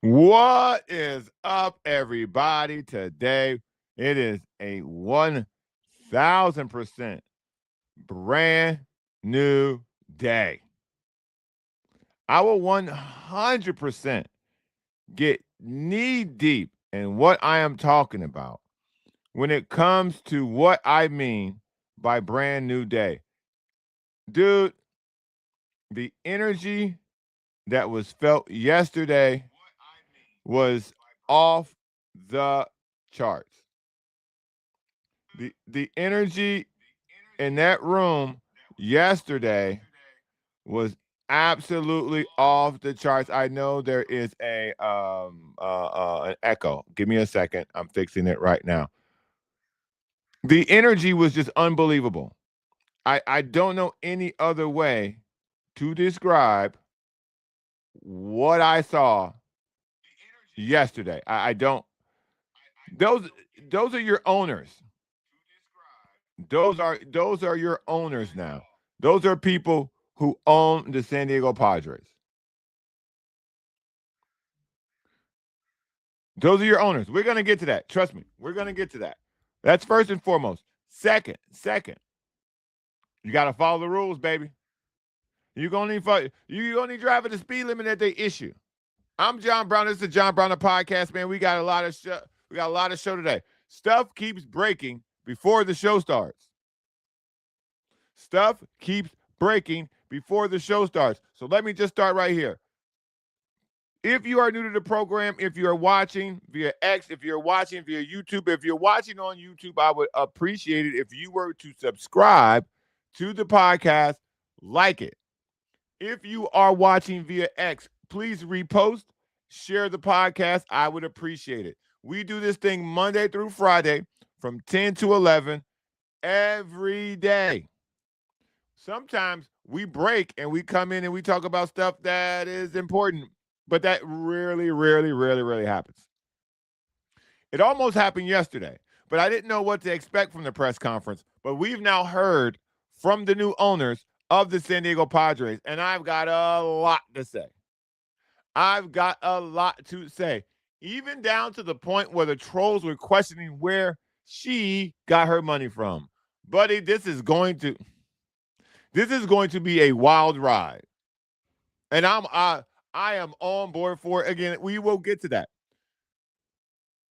What is up, everybody? Today, it is a 1,000% brand new day. I will 100% get knee deep in what I am talking about when it comes to what I mean by brand new day. Dude, the energy that was felt yesterday was off the charts. The energy in that room yesterday was absolutely off the charts. I know there is an echo. Give me a second. I'm fixing it right now. The energy was just unbelievable. I don't know any other way to describe what I saw yesterday. I don't. Those those are your owners. Those are your owners now. Those are people who own the San Diego Padres. Those are your owners. We're gonna get to that. Trust me. We're gonna get to that. That's first and foremost. Second, you gotta follow the rules, baby. You're gonna need drive at the speed limit that they issue. I'm John Brown. This is the John Brown podcast, man. We got a lot of show. We got a lot of show today. Stuff keeps breaking before the show starts. Stuff keeps breaking before the show starts. So let me just start right here. If you are new to the program, if you're watching via X, if you're watching via YouTube, if you're watching on YouTube, I would appreciate it if you were to subscribe to the podcast, like it. If you are watching via X, please repost, share the podcast. I would appreciate it. We do this thing Monday through Friday from 10 to 11 every day. Sometimes we break and we come in and we talk about stuff that is important, but that rarely happens. It almost happened yesterday, but I didn't know what to expect from the press conference. But we've now heard from the new owners of the San Diego Padres, and I've got a lot to say. Even down to the point where the trolls were questioning where she got her money from. Buddy, this is going to be a wild ride. And I am on board for it. Again, we will get to that.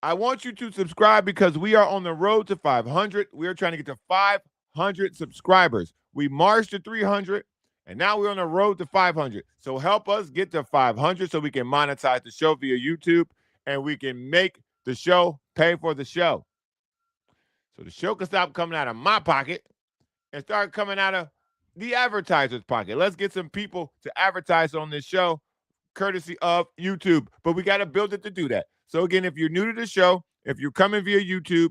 I want you to subscribe because we are on the road to 500. We are trying to get to 500 subscribers. We marched to 300, and now we're on the road to 500. So help us get to 500 so we can monetize the show via YouTube, and we can make the show pay for the show. So the show can stop coming out of my pocket and start coming out of the advertiser's pocket. Let's get some people to advertise on this show, courtesy of YouTube. But we got to build it to do that. So again, if you're new to the show, if you're coming via YouTube,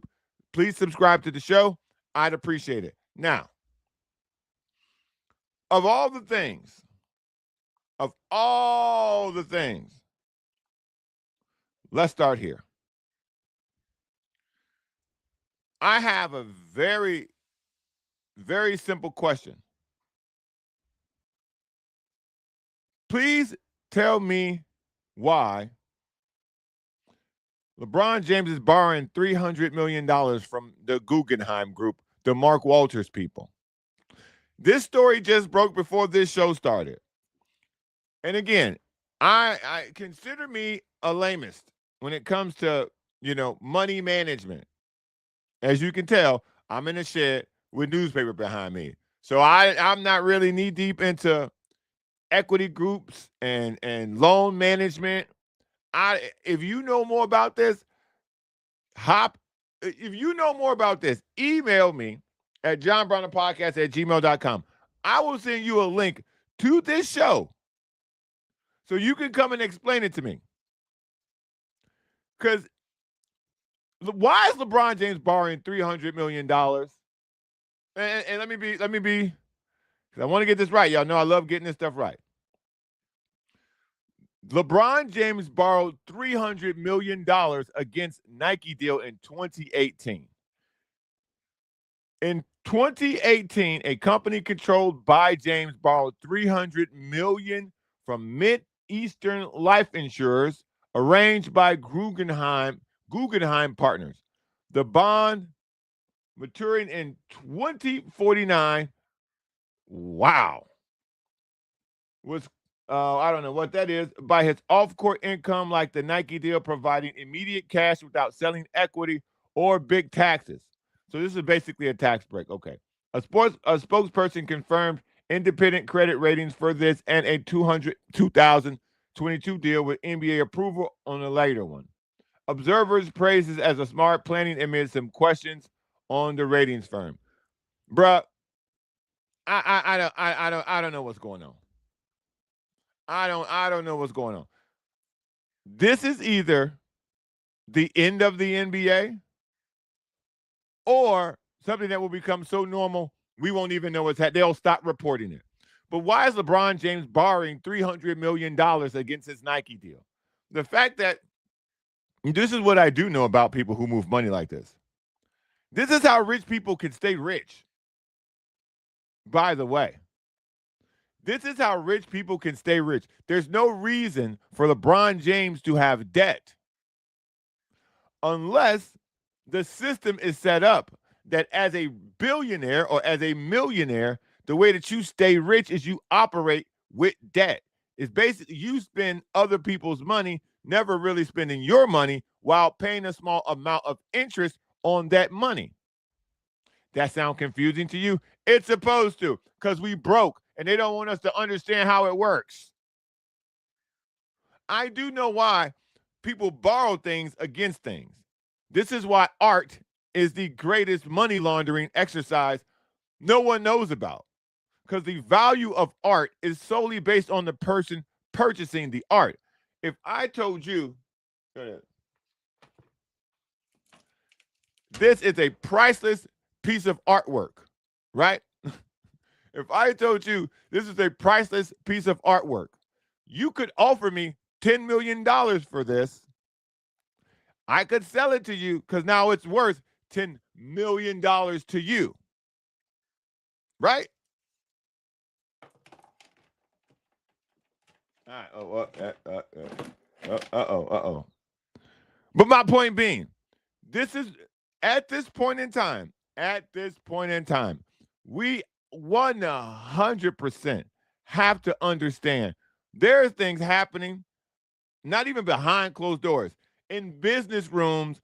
please subscribe to the show. I'd appreciate it. Now, of all the things, let's start here. I have a very, very simple question. Please tell me why LeBron James is borrowing $300 million from the Guggenheim Group, the Mark Walters people. This story just broke before this show started. And again, I consider me a lamist when it comes to, money management. As you can tell, I'm in a shed with newspaper behind me. So I'm not really knee deep into equity groups and loan management. If you know more about this, email me at johnbrownpodcast@gmail.com. I will send you a link to this show so you can come and explain it to me. Because why is LeBron James borrowing $300 million? And let me be, because I want to get this right. Y'all know I love getting this stuff right. LeBron James borrowed $300 million against Nike deal in 2018. In 2018, a company controlled by James borrowed $300 million from Mid-Eastern life insurers arranged by Guggenheim Partners. The bond maturing in 2049. Wow. Was I don't know what that is, by his off-court income like the Nike deal, providing immediate cash without selling equity or big taxes. So this is basically a tax break. Okay. A spokesperson confirmed independent credit ratings for this and a 2022 deal with NBA approval on a later one. Observers praise it as a smart planning amid some questions on the ratings firm. Bruh, I don't know what's going on. I don't know what's going on. This is either the end of the NBA or something that will become so normal we won't even know it's happening. They'll stop reporting it. But why is LeBron James borrowing $300 million against his Nike deal? The fact that this is what I do know about people who move money like this. This is how rich people can stay rich. By the way, this is how rich people can stay rich. There's no reason for LeBron James to have debt unless the system is set up that as a billionaire or as a millionaire, the way that you stay rich is you operate with debt. It's basically you spend other people's money, never really spending your money while paying a small amount of interest on that money. That sound confusing to you? It's supposed to, because we broke and they don't want us to understand how it works. I do know why people borrow things against things. This is why art is the greatest money laundering exercise no one knows about. Because the value of art is solely based on the person purchasing the art. If I told you, this is a priceless piece of artwork, right? If I told you this is a priceless piece of artwork, you could offer me $10 million for this. I could sell it to you because now it's worth $10 million to you. Right? All right. But my point being, this is at this point in time, we 100% have to understand there are things happening, not even behind closed doors, in business rooms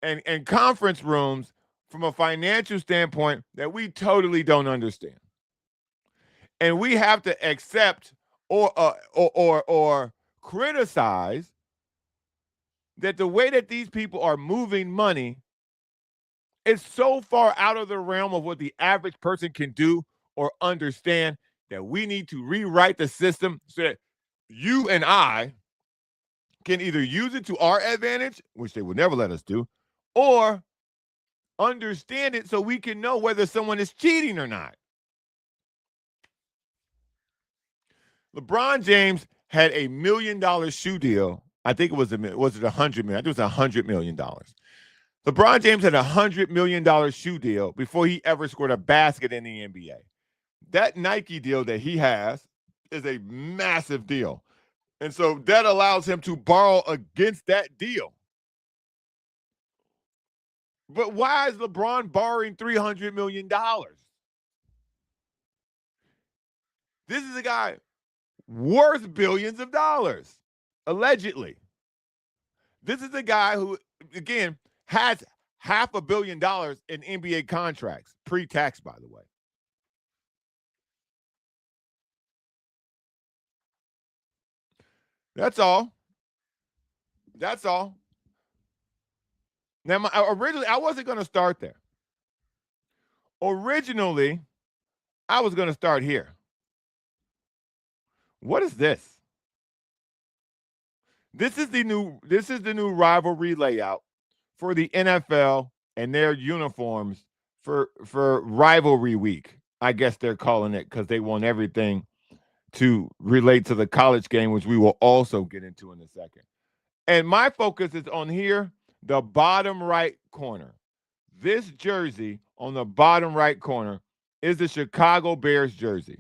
and conference rooms from a financial standpoint that we totally don't understand. And we have to accept or criticize that the way that these people are moving money is so far out of the realm of what the average person can do or understand that we need to rewrite the system so that you and I can either use it to our advantage, which they would never let us do, or understand it so we can know whether someone is cheating or not. LeBron James had $1 million shoe deal. I think it was $100 million? I think it was $100 million. LeBron James had $100 million shoe deal before he ever scored a basket in the NBA. That Nike deal that he has is a massive deal. And so that allows him to borrow against that deal. But why is LeBron borrowing $300 million? This is a guy worth billions of dollars, allegedly. This is a guy who, again, has $500 million in NBA contracts, pre-tax, by the way. That's all. That's all. Now, originally, I wasn't going to start there. Originally, I was going to start here. What is this? This is the new rivalry layout for the NFL and their uniforms for rivalry week. I guess they're calling it because they want everything to relate to the college game, which we will also get into in a second. And my focus is on here, the bottom right corner. This jersey on the bottom right corner is the Chicago Bears jersey.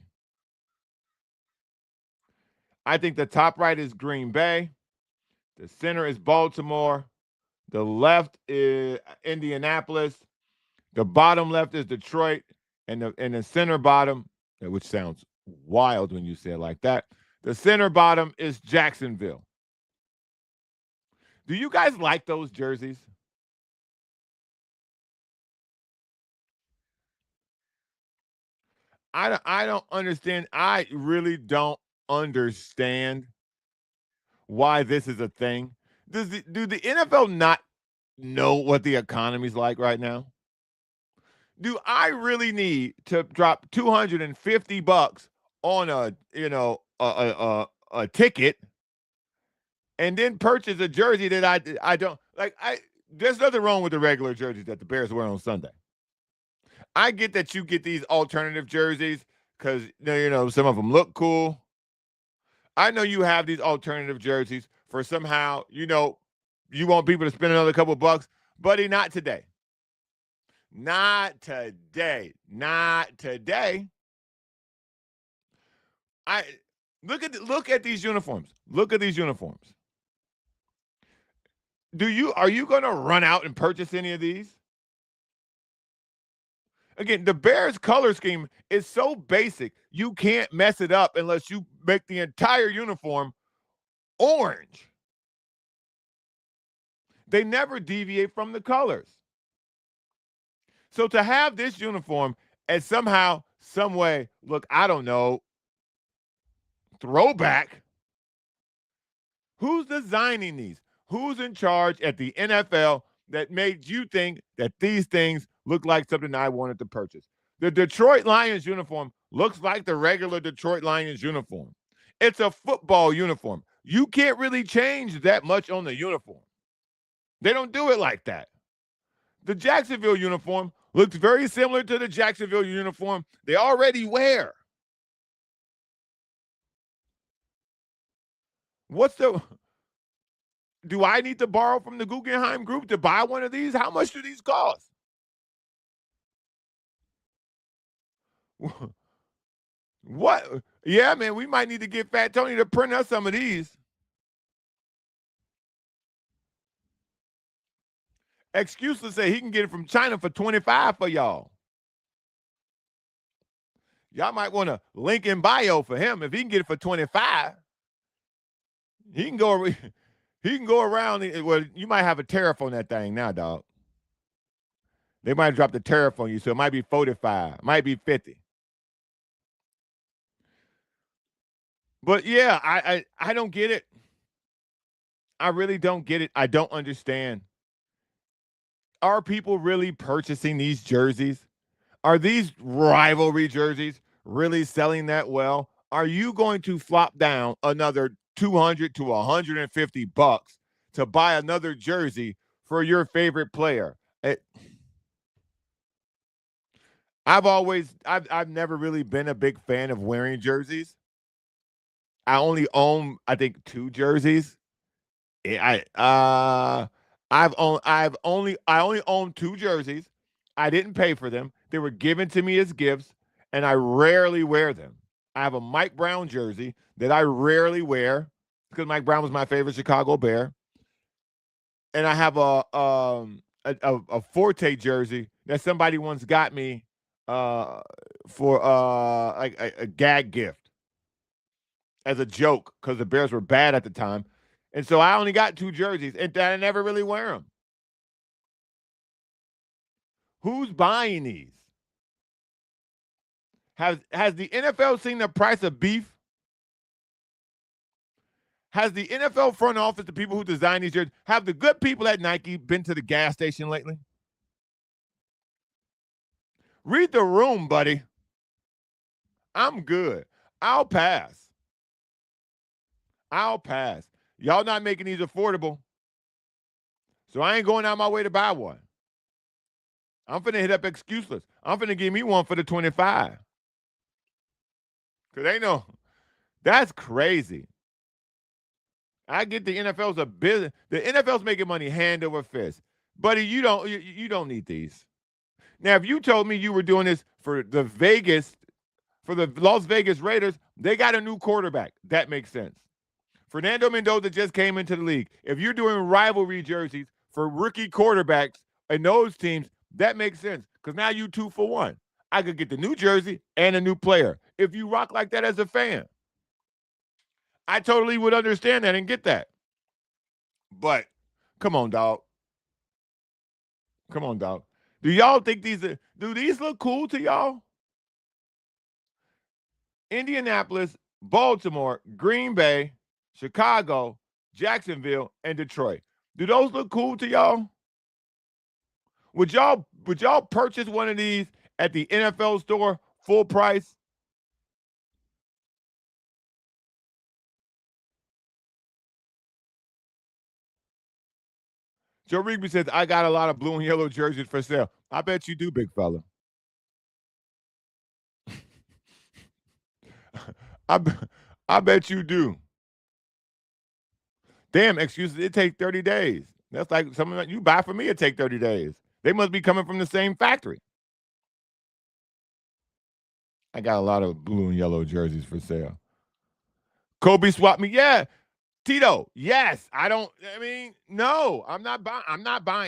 I think the top right is Green Bay. The center is Baltimore. The left is Indianapolis. The bottom left is Detroit. And the center bottom, which sounds wild when you say it like that, the center bottom is Jacksonville. Do you guys like those jerseys? I don't understand. I really don't understand why this is a thing. Do the NFL not know what the economy's like right now? Do I really need to drop $250 on a ticket and then purchase a jersey that I don't like? There's nothing wrong with the regular jerseys that the Bears wear on Sunday. I get that you get these alternative jerseys because some of them look cool. I know you have these alternative jerseys for somehow you want people to spend another couple bucks, buddy. Not today. Not today. Not today. I look at these uniforms. Look at these uniforms. Are you going to run out and purchase any of these? Again, the Bears color scheme is so basic, you can't mess it up unless you make the entire uniform orange. They never deviate from the colors. So to have this uniform and somehow, some way, look, I don't know, throwback. Who's designing these? Who's in charge at the NFL that made you think that these things look like something I wanted to purchase? The Detroit Lions uniform looks like the regular Detroit Lions uniform. It's a football uniform. You can't really change that much on the uniform. They don't do it like that. The Jacksonville uniform looks very similar to the Jacksonville uniform they already wear. Do I need to borrow from the Guggenheim Group to buy one of these? How much do these cost? What? Yeah, man, we might need to get Fat Tony to print us some of these. Excuseless say he can get it from China for 25 for y'all. Y'all might want to link in bio for him. If he can get it for 25, he can go he can go around. Well, you might have a tariff on that thing now, dog. They might drop the tariff on you, so it might be 45, it might be 50. But yeah, I don't get it. I really don't get it. I don't understand. Are people really purchasing these jerseys? Are these rivalry jerseys really selling that well? Are you going to flop down another 200 to 150 bucks to buy another jersey for your favorite player? I've never really been a big fan of wearing jerseys. I only own, I think, 2 jerseys. I only own 2 jerseys. I didn't pay for them. They were given to me as gifts, and I rarely wear them. I have a Mike Brown jersey that I rarely wear because Mike Brown was my favorite Chicago Bear, and I have a Forte jersey that somebody once got me for like a gag gift as a joke because the Bears were bad at the time. And so I only got 2 jerseys, and I never really wear them. Who's buying these? Has the NFL seen the price of beef? Has the NFL front office, the people who design these jerseys, have the good people at Nike been to the gas station lately? Read the room, buddy. I'm good. I'll pass. I'll pass. Y'all not making these affordable. So I ain't going out my way to buy one. I'm finna hit up Excuseless. I'm finna give me one for the 25. Cause they know that's crazy. I get the NFL's a business. The NFL's making money hand over fist. Buddy, you don't need these. Now, if you told me you were doing this for the Las Vegas Raiders, they got a new quarterback. That makes sense. Fernando Mendoza just came into the league. If you're doing rivalry jerseys for rookie quarterbacks and those teams, that makes sense because now you 2 for 1. I could get the new jersey and a new player. If you rock like that as a fan, I totally would understand that and get that. But come on, dog. Come on, dog. Do y'all think do these look cool to y'all? Indianapolis, Baltimore, Green Bay, Chicago, Jacksonville, and Detroit. Do those look cool to y'all? Would y'all purchase one of these at the NFL store full price? Joe Rigby says, I got a lot of blue and yellow jerseys for sale. I bet you do, big fella. I, I bet you do. Damn, excuses. It takes 30 days. That's like something that you buy for me, it take 30 days. They must be coming from the same factory. I got a lot of blue and yellow jerseys for sale. Kobe swapped me. Yeah. Tito, yes. No, I'm not buying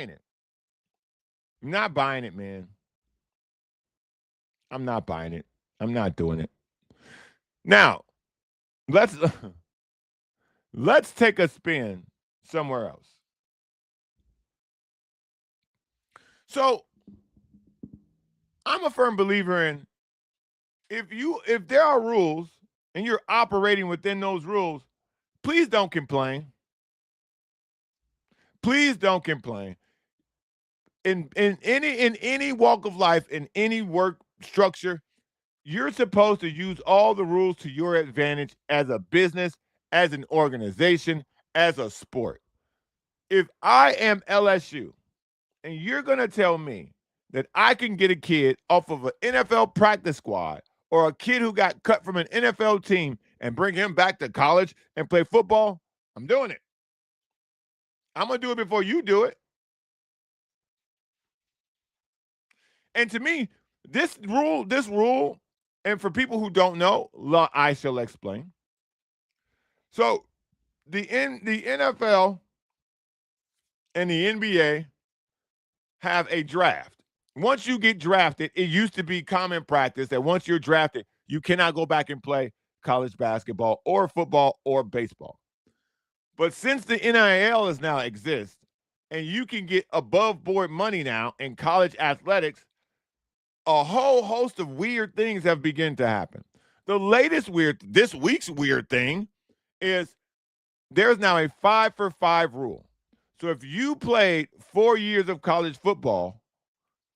it. I'm not buying it, man. I'm not buying it. I'm not doing it. Now, let's let's take a spin somewhere else. So, I'm a firm believer in if there are rules and you're operating within those rules, please don't complain. Please don't complain. In any walk of life, in any work structure, you're supposed to use all the rules to your advantage as a business, as an organization, as a sport. If I am LSU and you're going to tell me that I can get a kid off of an NFL practice squad or a kid who got cut from an NFL team and bring him back to college and play football, I'm doing it. I'm going to do it before you do it. And to me, this rule, and for people who don't know, I shall explain. So the NFL and the NBA have a draft. Once you get drafted, it used to be common practice that once you're drafted, you cannot go back and play college basketball or football or baseball. But since the NIL is now exists and you can get above board money now in college athletics, a whole host of weird things have begun to happen. This week's weird thing is there's now a 5-for-5 rule. So if you played 4 years of college football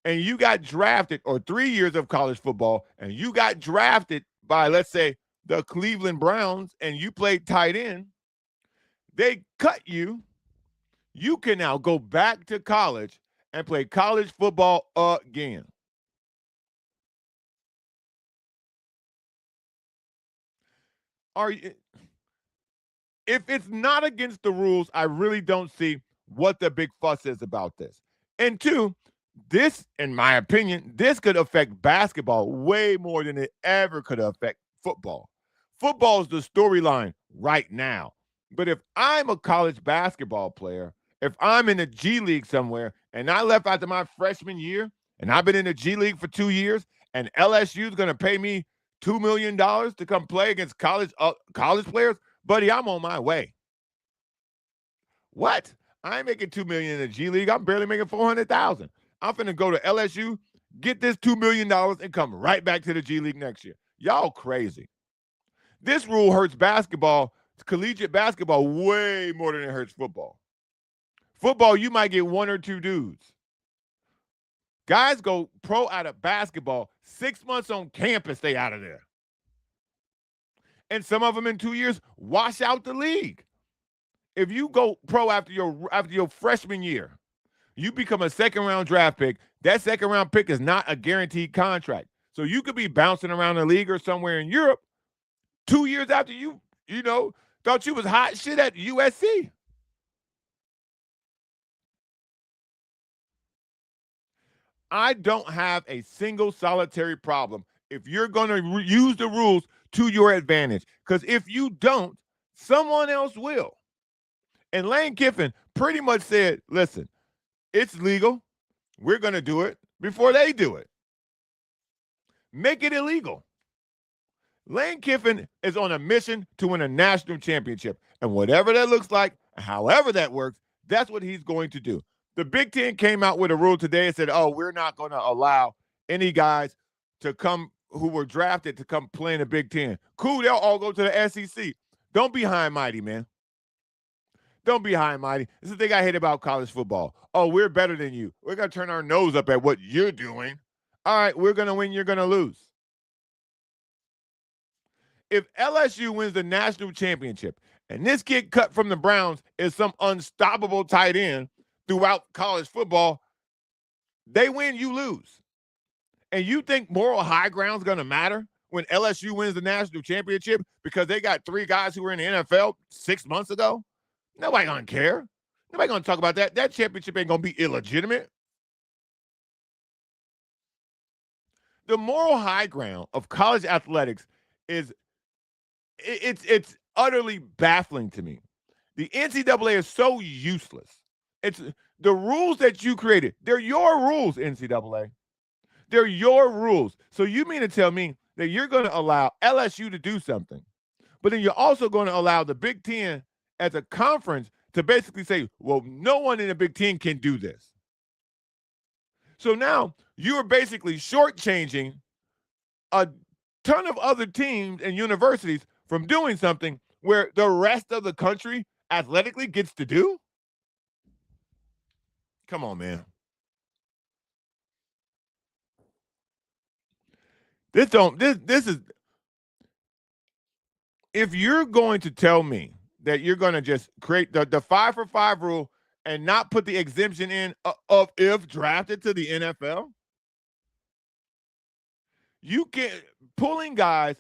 and you got drafted, or 3 years of college football and you got drafted by, let's say, the Cleveland Browns and you played tight end, they cut you. You can now go back to college and play college football again. If it's not against the rules, I really don't see what the big fuss is about this. And two, this, in my opinion, this could affect basketball way more than it ever could affect football. Football is the storyline right now. But if I'm a college basketball player, if I'm in the G League somewhere and I left after my freshman year and I've been in the G League for 2 years and LSU is going to pay me $2 million to come play against college players, buddy, I'm on my way. What? I ain't making $2 million in the G League. I'm barely making $400,000. I'm finna go to LSU, get this $2 million, and come right back to the G League next year. Y'all crazy. This rule hurts basketball, collegiate basketball, way more than it hurts football. Football, you might get 1 or 2 dudes. Guys go pro out of basketball, 6 months on campus, they out of there. And some of them in 2 years wash out the league. If you go pro after your freshman year, you become a second-round draft pick. That second-round pick is not a guaranteed contract. So you could be bouncing around the league or somewhere in Europe 2 years after you thought you was hot shit at USC. I don't have a single solitary problem if you're going to use the rules to your advantage. Because if you don't, someone else will. And Lane Kiffin pretty much said, listen, it's legal. We're going to do it before they do it. Make it illegal. Lane Kiffin is on a mission to win a national championship. And whatever that looks like, however that works, that's what he's going to do. The Big Ten came out with a rule today and said, oh, we're not going to allow any guys to come who were drafted to come play in the Big Ten. Cool, they'll all go to the SEC. Don't be high and mighty, man. Don't be high and mighty. This is the thing I hate about college football. Oh, we're better than you. We're going to turn our nose up at what you're doing. All right, we're going to win, you're going to lose. If LSU wins the national championship and this kid cut from the Browns is some unstoppable tight end throughout college football, they win, you lose. And you think moral high ground is going to matter when LSU wins the national championship because they got 3 guys who were in the NFL 6 months ago? Nobody going to care. Nobody going to talk about that. That championship ain't going to be illegitimate. The moral high ground of college athletics is it's utterly baffling to me. The NCAA is so useless. It's the rules that you created. They're your rules, NCAA. They're your rules. So you mean to tell me that you're going to allow LSU to do something, but then you're also going to allow the Big Ten as a conference to basically say, well, no one in the Big Ten can do this. So now you are basically shortchanging a ton of other teams and universities from doing something where the rest of the country athletically gets to do? Come on, man. This is if you're going to tell me that you're going to just create the 5-for-5 rule and not put the exemption in of if drafted to the NFL, you can't pulling guys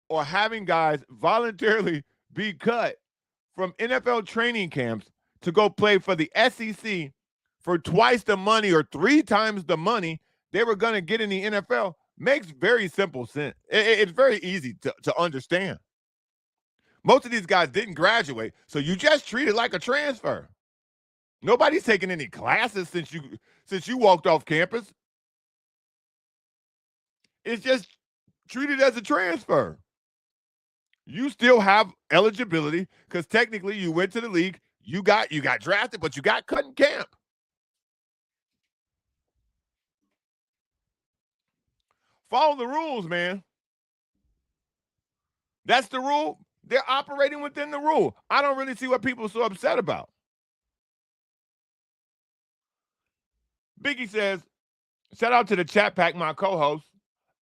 or having guys voluntarily be cut from NFL training camps to go play for the SEC for twice the money or 3 times the money they were going to get in the NFL makes very simple sense. It's very easy to understand. Most of these guys didn't graduate, so you just treat it like a transfer. Nobody's taking any classes since you walked off campus. It's just treated as a transfer. You still have eligibility because technically you went to the league, you got drafted, but you got cut in camp. Follow the rules, man. That's the rule. They're operating within the rule. I don't really see what people are so upset about. Biggie says, shout out to the chat pack, my co-host.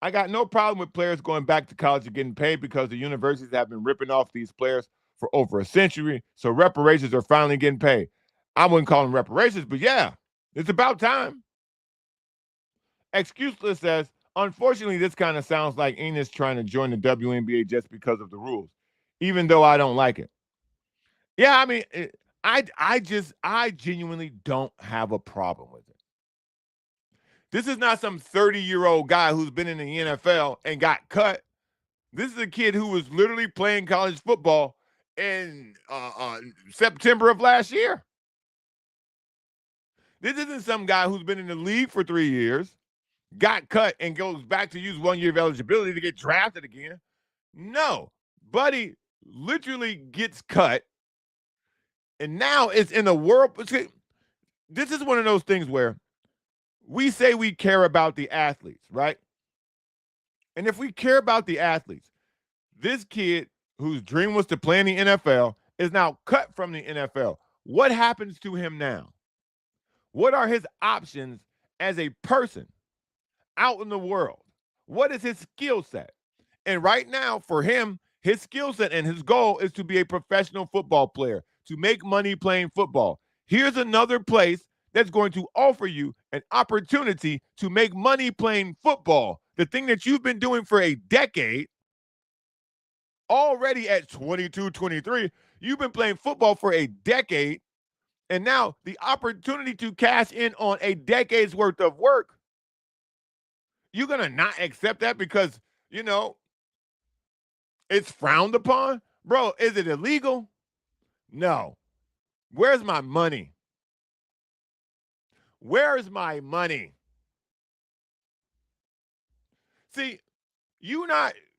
I got no problem with players going back to college and getting paid because the universities have been ripping off these players for over a century. So reparations are finally getting paid. I wouldn't call them reparations, but yeah, it's about time. Excuseless says, unfortunately, this kind of sounds like Enos trying to join the WNBA just because of the rules, even though I don't like it. Yeah, I mean, I genuinely don't have a problem with it. This is not some 30-year-old guy who's been in the NFL and got cut. This is a kid who was literally playing college football in September of last year. This isn't some guy who's been in the league for 3 years, got cut, and goes back to use 1 year of eligibility to get drafted again. No, buddy literally gets cut, and now it's in the world. This is one of those things where we say we care about the athletes, right? And if we care about the athletes, this kid whose dream was to play in the NFL is now cut from the NFL. What happens to him now? What are his options as a person out in the world? What is his skill set? And right now, for him, his skill set and his goal is to be a professional football player, to make money playing football. Here's another place that's going to offer you an opportunity to make money playing football, the thing that you've been doing for a decade. Already at 22, 23, you've been playing football for a decade, and now the opportunity to cash in on a decade's worth of work You're going to not accept that because, it's frowned upon? Bro, is it illegal? No. Where's my money? Where's my money? See,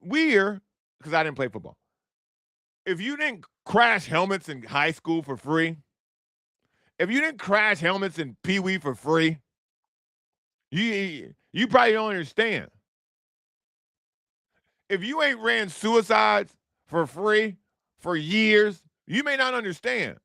we're, because I didn't play football. If you didn't crash helmets in high school for free, if you didn't crash helmets in Pee Wee for free, you probably don't understand. If you ain't ran suicides for free for years, you may not understand.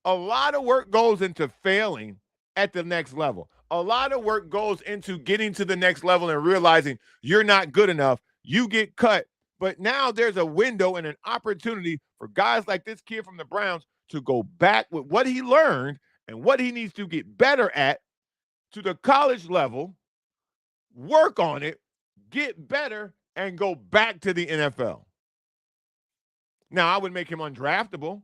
A lot of work goes into failing at the next level. A lot of work goes into getting to the next level and realizing you're not good enough. You get cut. But now there's a window and an opportunity for guys like this kid from the Browns to go back with what he learned and what he needs to get better at to the college level, work on it, get better, and go back to the NFL. Now, I would make him undraftable.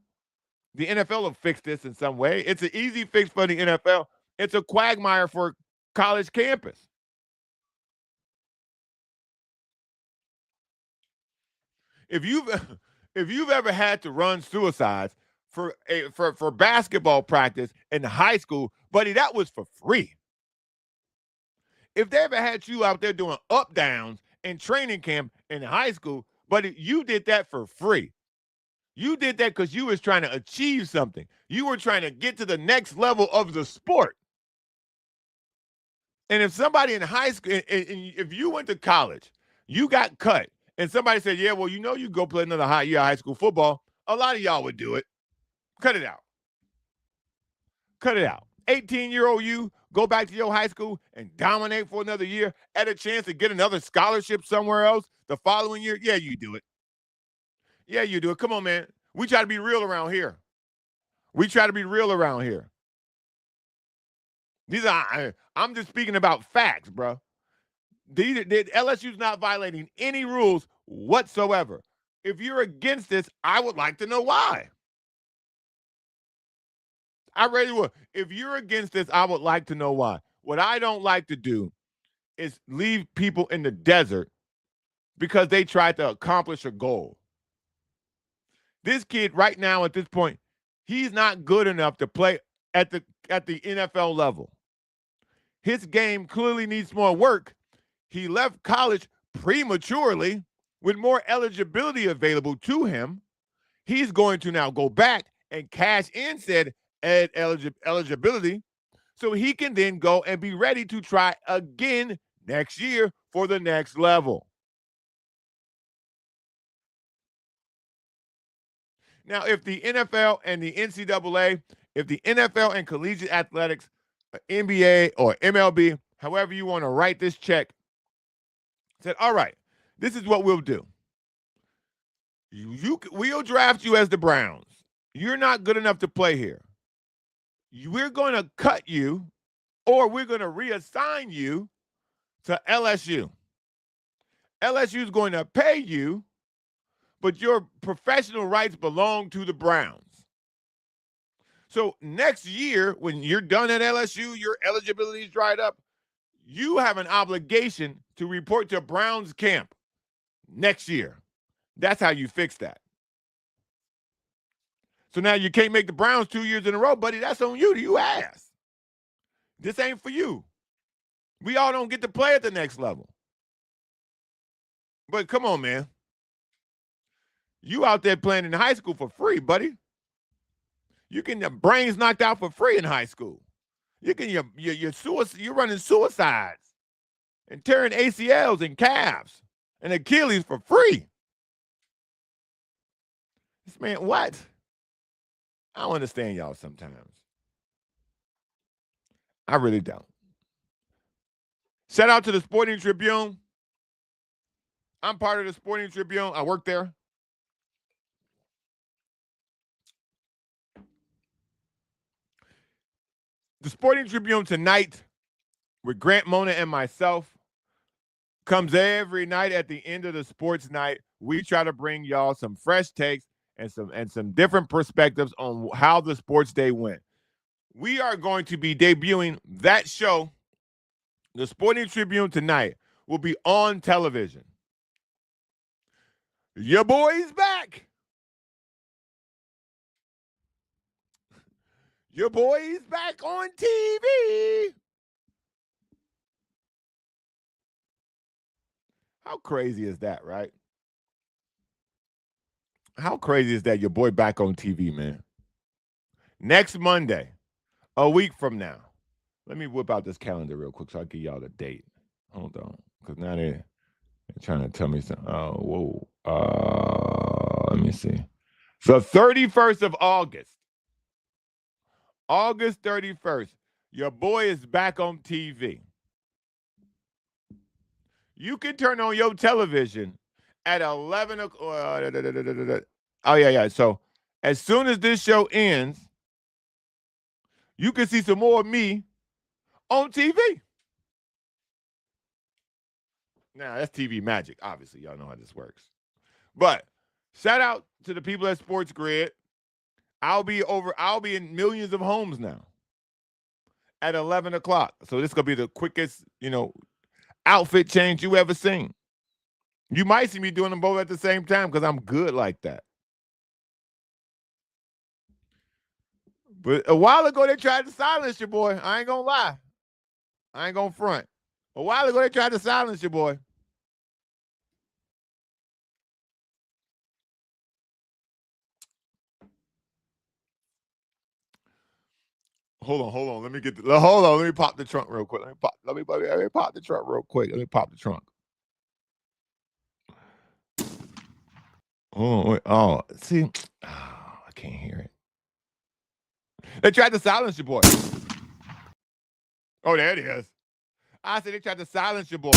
The NFL will fix this in some way. It's an easy fix for the NFL. It's a quagmire for college campus. If you've ever had to run suicides for basketball practice in high school, buddy, that was for free. If they ever had you out there doing up downs in training camp in high school, buddy, you did that for free. You did that because you was trying to achieve something. You were trying to get to the next level of the sport. And if somebody in high school, and if you went to college, you got cut, and somebody said, yeah, well, you go play another year of high school football, a lot of y'all would do it. Cut it out. Cut it out. 18-year-old you, go back to your high school and dominate for another year, at a chance to get another scholarship somewhere else the following year. Yeah, you do it. Yeah, you do it. Come on, man. We try to be real around here. We try to be real around here. I'm just speaking about facts, bro. LSU's not violating any rules whatsoever. If you're against this, I would like to know why. I really would. If you're against this, I would like to know why. What I don't like to do is leave people in the desert because they tried to accomplish a goal. This kid right now at this point, he's not good enough to play at the NFL level. His game clearly needs more work. He left college prematurely with more eligibility available to him. He's going to now go back and cash in said eligibility so he can then go and be ready to try again next year for the next level. Now, if the NFL and the NCAA, if the NFL and collegiate athletics, NBA or MLB, however you want to write this check, said, all right, this is what we'll do. We'll draft you as the Browns. You're not good enough to play here. We're going to cut you, or we're going to reassign you to LSU. LSU is going to pay you, but your professional rights belong to the Browns. So next year, when you're done at LSU, your eligibility is dried up, you have an obligation to report to Browns camp next year. That's how you fix that. So now you can't make the Browns 2 years in a row, buddy. That's on you. You ass. This ain't for you. We all don't get to play at the next level. But come on, man. You out there playing in high school for free, buddy. You can your brains knocked out for free in high school. You can you're running suicides and tearing ACLs and calves and Achilles for free. This man, what? I don't understand y'all sometimes. I really don't. Shout out to the Sporting Tribune. I'm part of the Sporting Tribune. I work there. The Sporting Tribune tonight with Grant Mona and myself comes every night at the end of the sports night. We try to bring y'all some fresh takes and some different perspectives on how the sports day went. We are going to be debuting that show, the Sporting Tribune tonight, will be on television. Your boy's back. Your boy's back on TV. How crazy is that, right? How crazy is that? Your boy back on TV, man. Next Monday, a week from now. Let me whip out this calendar real quick so I give y'all the date. Hold on, because now they're trying to tell me something. Oh, whoa. Let me see. The 31st of August. August 31st. Your boy is back on TV. You can turn on your television at 11 o'clock. Oh, yeah. So as soon as this show ends, you can see some more of me on TV. Now, that's TV magic. Obviously, y'all know how this works. But shout out to the people at Sports Grid. I'll be in millions of homes now at 11 o'clock. So this is going to be the quickest, outfit change you ever seen. You might see me doing them both at the same time because I'm good like that. But a while ago, they tried to silence your boy. I ain't going to lie. I ain't going to front. A while ago, they tried to silence your boy. Hold on. Let me pop the trunk real quick. Let me pop the trunk real quick. Let me pop the trunk. Oh, wait. Oh, see, I can't hear it. They tried to silence your boy. Oh, there it is. I said they tried to silence your boy.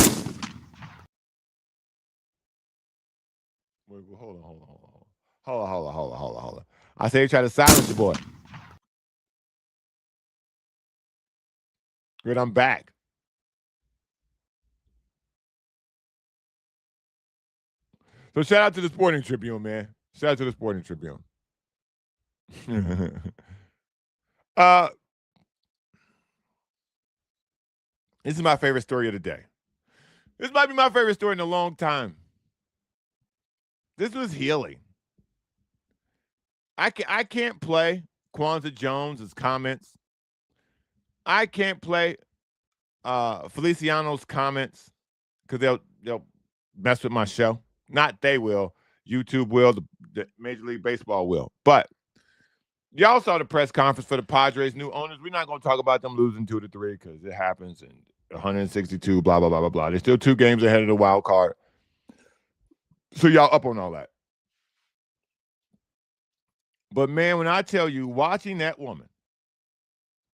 Wait, hold on. I said they tried to silence your boy. Good, I'm back. So shout out to the Sporting Tribune, man. Shout out to the Sporting Tribune. This is my favorite story of the day. This might be my favorite story in a long time. This was healing. I can't play Kwanzaa Jones's comments. I can't play Feliciano's comments because they'll mess with my show. Not they will. YouTube will. The Major League Baseball will. But y'all saw the press conference for the Padres' new owners. We're not going to talk about them losing 2-3 because it happens in 162, blah, blah, blah, blah, blah. They're still 2 games ahead of the wild card. So y'all up on all that. But, man, when I tell you, watching that woman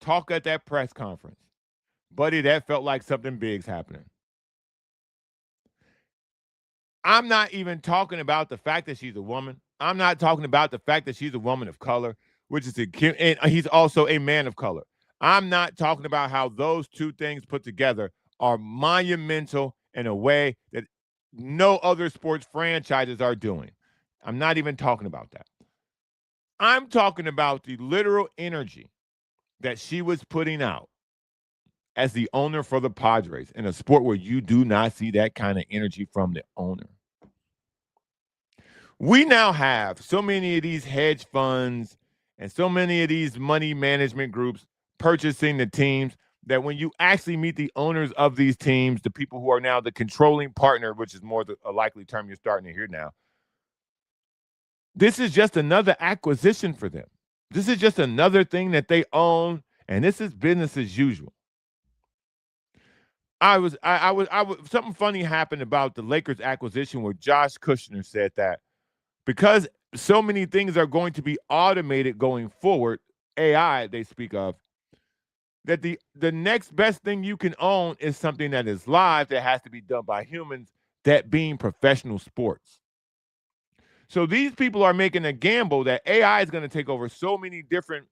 talk at that press conference, buddy, that felt like something big's happening. I'm not even talking about the fact that she's a woman. I'm not talking about the fact that she's a woman of color, which is and he's also a man of color. I'm not talking about how those two things put together are monumental in a way that no other sports franchises are doing. I'm not even talking about that. I'm talking about the literal energy that she was putting out as the owner for the Padres in a sport where you do not see that kind of energy from the owner. We now have so many of these hedge funds and so many of these money management groups purchasing the teams that when you actually meet the owners of these teams, the people who are now the controlling partner, which is more a likely term you're starting to hear now, this is just another acquisition for them. This is just another thing that they own, and this is business as usual. Something funny happened about the Lakers acquisition where Josh Kushner said that because so many things are going to be automated going forward, AI they speak of, that the next best thing you can own is something that is live that has to be done by humans, that being professional sports. So these people are making a gamble that AI is going to take over so many different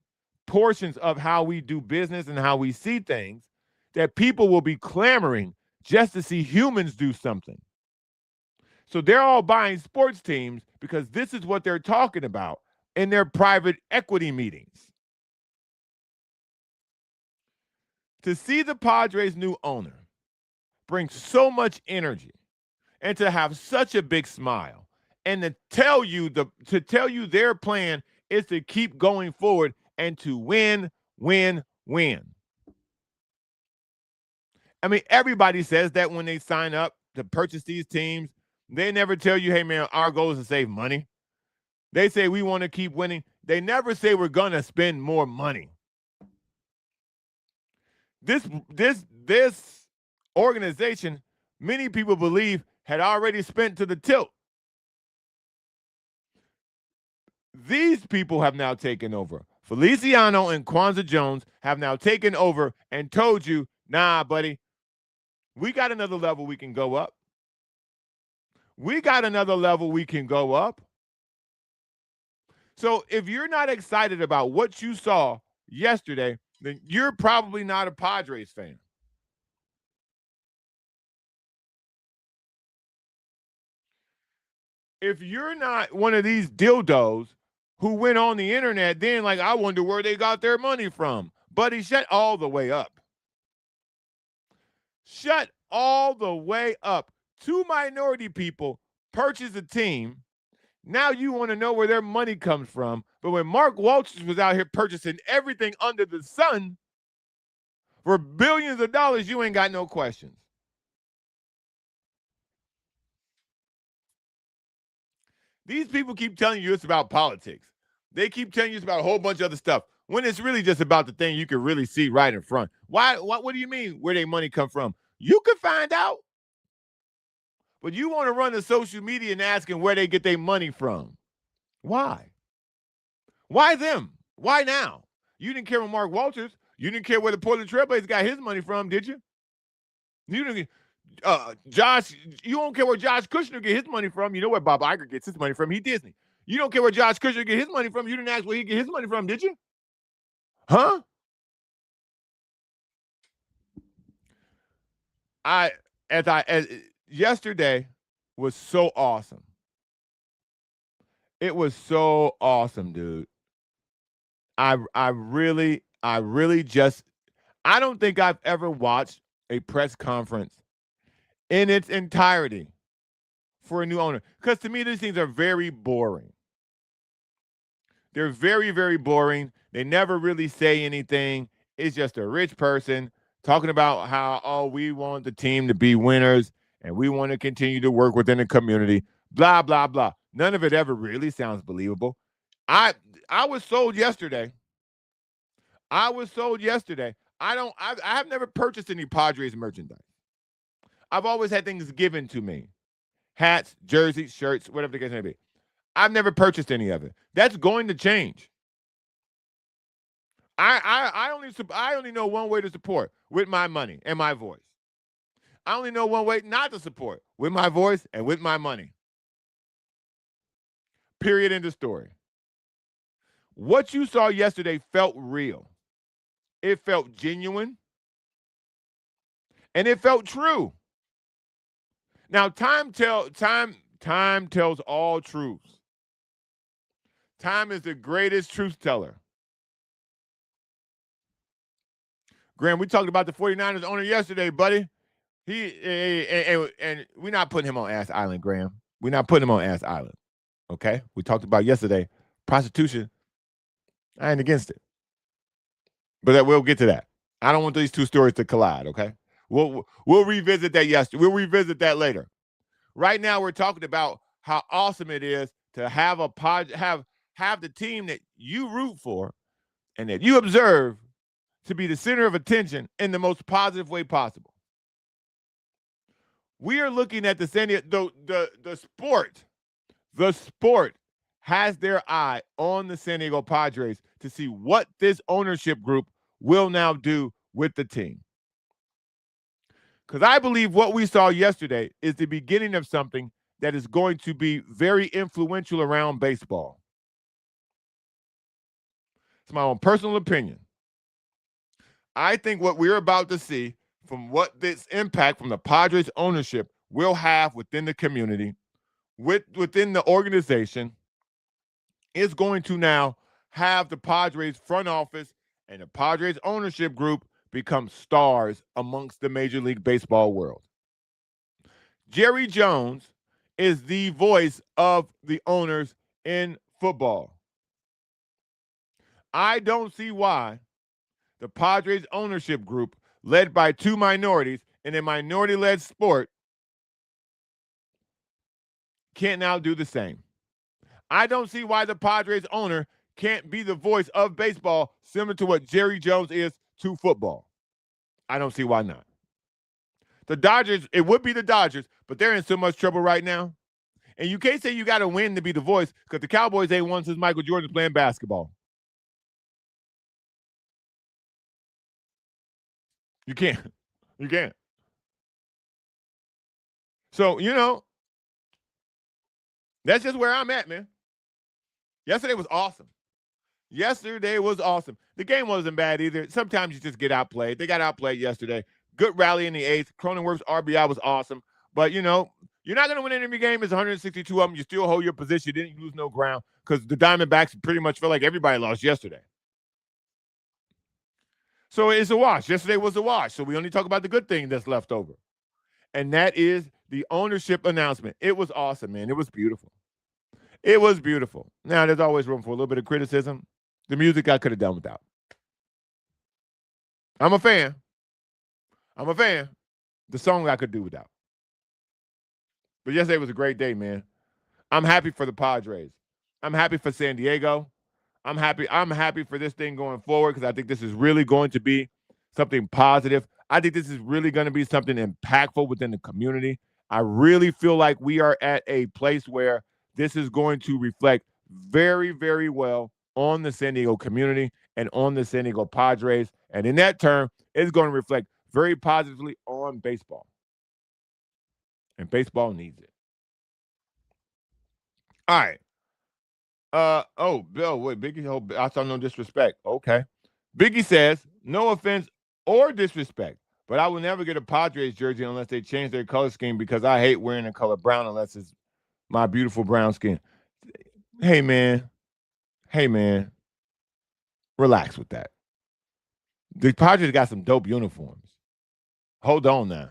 portions of how we do business and how we see things that people will be clamoring just to see humans do something. So they're all buying sports teams because this is what they're talking about in their private equity meetings. To see the Padres' new owner bring so much energy and to have such a big smile and to tell you their plan is to keep going forward and to win, win, win. I mean, everybody says that when they sign up to purchase these teams. They never tell you, hey, man, our goal is to save money. They say we want to keep winning. They never say we're going to spend more money. This organization, many people believe, had already spent to the tilt. These people have now taken over. Feliciano and Kwanzaa Jones have now taken over and told you, nah, buddy, we got another level we can go up. We got another level we can go up. So if you're not excited about what you saw yesterday, then you're probably not a Padres fan. If you're not one of these dildos who went on the internet, then like, I wonder where they got their money from. Buddy, shut all the way up. Shut all the way up. Two minority people purchase a team. Now you want to know where their money comes from. But when Mark Walters was out here purchasing everything under the sun for billions of dollars, you ain't got no questions. These people keep telling you it's about politics. They keep telling you it's about a whole bunch of other stuff when it's really just about the thing you can really see right in front. What do you mean where their money come from? You can find out. But you want to run to social media and asking where they get their money from. Why? Why them? Why now? You didn't care with Mark Walters. You didn't care where the Portland Trailblazers got his money from, did you? You didn't. Josh, you don't care where Josh Kushner get his money from. You know where Bob Iger gets his money from. He Disney. You don't care where Josh Kushner get his money from. You didn't ask where he get his money from, did you? Huh? Yesterday was so awesome. It was so awesome, dude. I really just, I don't think I've ever watched a press conference in its entirety for a new owner. Because to me, these things are very boring. They're very, very boring. They never really say anything. It's just a rich person talking about how, oh, we want the team to be winners and we want to continue to work within the community, blah, blah, blah. None of it ever really sounds believable. I was sold yesterday. I have never purchased any Padres merchandise. I've always had things given to me. Hats, jerseys, shirts, whatever the case may be. I've never purchased any of it. That's going to change. I only know one way to support, with my money and my voice. I only know one way not to support, with my voice and with my money. Period, end of story. What you saw yesterday felt real. It felt genuine. And it felt true. Now, time tells all truths. Time is the greatest truth teller. Graham, we talked about the 49ers owner yesterday, buddy. And we're not putting him on Ass Island, Graham. We're not putting him on Ass Island. Okay? We talked about yesterday prostitution. I ain't against it. But we'll get to that. I don't want these two stories to collide, okay? We'll revisit that yesterday. We'll revisit that later. Right now, we're talking about how awesome it is to have have the team that you root for and that you observe to be the center of attention in the most positive way possible. We are looking at the sport. The sport has their eye on the San Diego Padres to see what this ownership group will now do with the team. Because I believe what we saw yesterday is the beginning of something that is going to be very influential around baseball. It's my own personal opinion. I think what we're about to see from what this impact from the Padres ownership will have within the community, within the organization, is going to now have the Padres front office and the Padres ownership group become stars amongst the Major League Baseball world. Jerry Jones is the voice of the owners in football. I don't see why the Padres ownership group, led by two minorities in a minority-led sport, can't now do the same. I don't see why the Padres owner can't be the voice of baseball similar to what Jerry Jones is to football. I don't see why not. The Dodgers, it would be the Dodgers, but they're in so much trouble right now. And you can't say you got to win to be the voice because the Cowboys ain't won since Michael Jordan's playing basketball. You can't. You can't. So, that's just where I'm at, man. Yesterday was awesome. Yesterday was awesome. The game wasn't bad either. Sometimes you just get outplayed. They got outplayed yesterday. Good rally in the eighth. Cronenworth's RBI was awesome. But, you're not going to win every game. It's 162 of them. You still hold your position. You didn't lose no ground because the Diamondbacks pretty much feel like everybody lost yesterday. So it's a wash. Yesterday was a wash. So we only talk about the good thing that's left over. And that is the ownership announcement. It was awesome, man. It was beautiful. It was beautiful. Now, there's always room for a little bit of criticism. The music I could have done without. I'm a fan. The song I could do without. But yesterday was a great day, man. I'm happy for the Padres. I'm happy for San Diego. I'm happy for this thing going forward because I think this is really going to be something positive. I think this is really going to be something impactful within the community. I really feel like we are at a place where this is going to reflect very, very well on the San Diego community and on the San Diego Padres. And in that term, it's going to reflect very positively on baseball. And baseball needs it. All right. Bill, wait, Biggie, I saw no disrespect. Okay. Biggie says, no offense or disrespect, but I will never get a Padres jersey unless they change their color scheme because I hate wearing the color brown unless it's my beautiful brown skin. Hey, man. Relax with that. The Padres got some dope uniforms. Hold on now.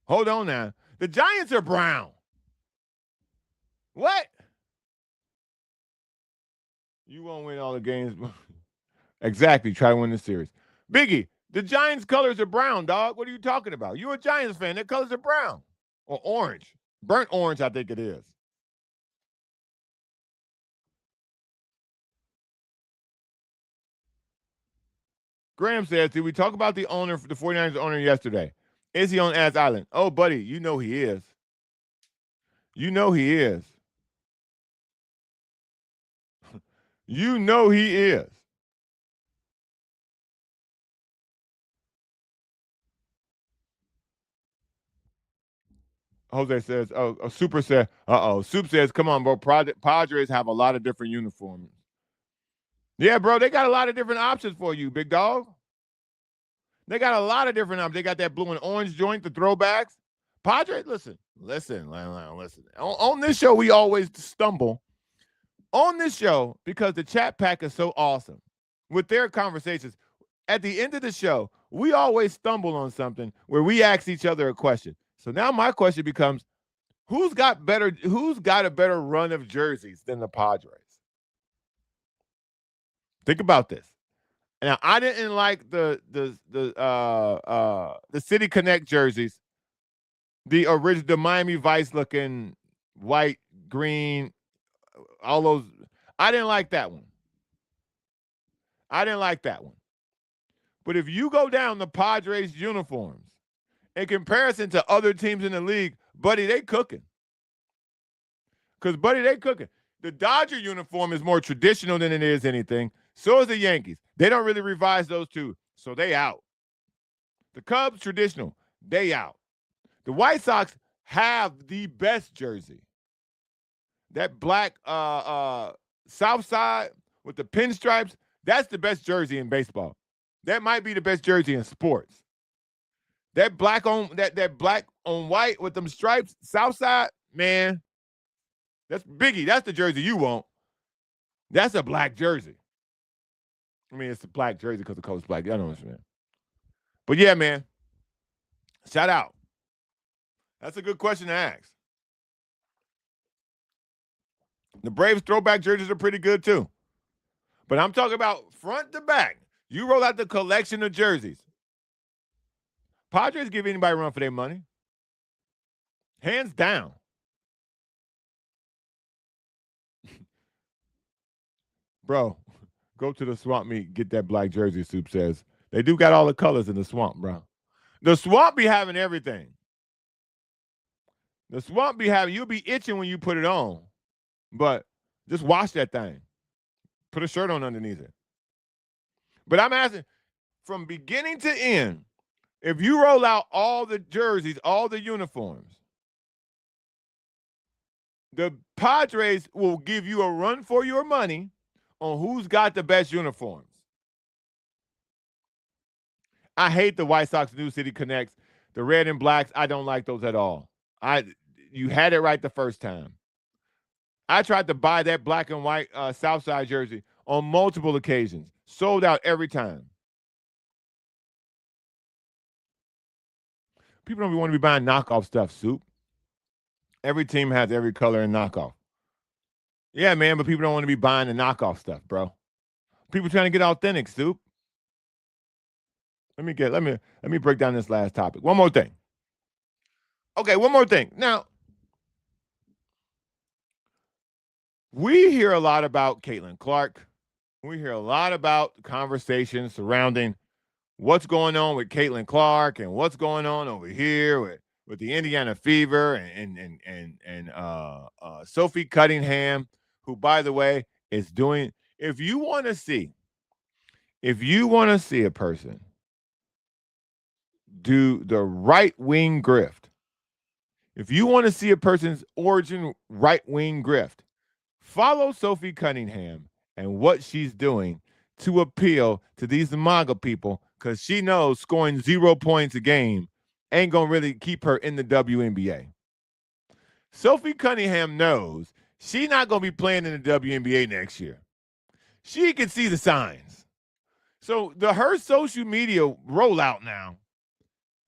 The Giants are brown. What? You won't win all the games. Exactly. Try to win the series. Biggie, the Giants' colors are brown, dog. What are you talking about? You're a Giants fan. Their colors are brown or orange. Burnt orange, I think it is. Graham says, did we talk about the 49ers owner yesterday? Is he on Ass Island? Oh, buddy, you know he is. You know he is. Jose says, Super says, Soup says, come on, bro. Padres have a lot of different uniforms. Yeah, bro, they got a lot of different options for you, big dog. They got a lot of different options. They got that blue and orange joint, the throwbacks. Padres, listen. On this show, we always stumble. On this show, because the chat pack is so awesome with their conversations, at the end of the show, we always stumble on something where we ask each other a question. So now my question becomes, who's got a better run of jerseys than the Padres? Think about this. Now, I didn't like the City Connect jerseys, the original, the Miami Vice looking white, green, all those. I didn't like that one. But if you go down the Padres uniforms in comparison to other teams in the league, buddy, they cooking. The Dodger uniform is more traditional than it is anything. So is the Yankees. They don't really revise those two, so they out. The Cubs, traditional. They out. The White Sox have the best jersey. That black South Side with the pinstripes, that's the best jersey in baseball. That might be the best jersey in sports. That black on white with them stripes, South Side, man. That's Biggie. That's the jersey you want. That's a black jersey. I mean, it's a black jersey because the color's black. I know what I'm saying. But yeah, man. Shout out. That's a good question to ask. The Braves throwback jerseys are pretty good too. But I'm talking about front to back. You roll out the collection of jerseys. Padres give anybody a run for their money. Hands down. Bro, go to the swamp meet, get that black jersey, Soup says. They do got all the colors in the swamp, bro. The swamp be having everything. The swamp be having, you'll be itching when you put it on. But just wash that thing. Put a shirt on underneath it. But I'm asking, from beginning to end, if you roll out all the jerseys, all the uniforms, the Padres will give you a run for your money on who's got the best uniforms. I hate the White Sox New City Connects. The red and blacks, I don't like those at all. You had it right the first time. I tried to buy that black and white Southside jersey on multiple occasions. Sold out every time. People don't want to be buying knockoff stuff, Soup. Every team has every color in knockoff. Yeah, man, but people don't want to be buying the knockoff stuff, bro. People trying to get authentic, Soup. Let me break down this last topic. One more thing. Okay, one more thing. Now, we hear a lot about Caitlin Clark. We hear a lot about conversations surrounding what's going on with Caitlin Clark and what's going on over here with the Indiana Fever and Sophie Cunningham, who, by the way, is doing. If you want to see a person do the right wing grift, if you want to see a person's origin right wing grift, follow Sophie Cunningham and what she's doing to appeal to these MAGA people, because she knows scoring 0 points a game ain't going to really keep her in the WNBA. Sophie Cunningham knows she's not going to be playing in the WNBA next year. She can see the signs. So her social media rollout now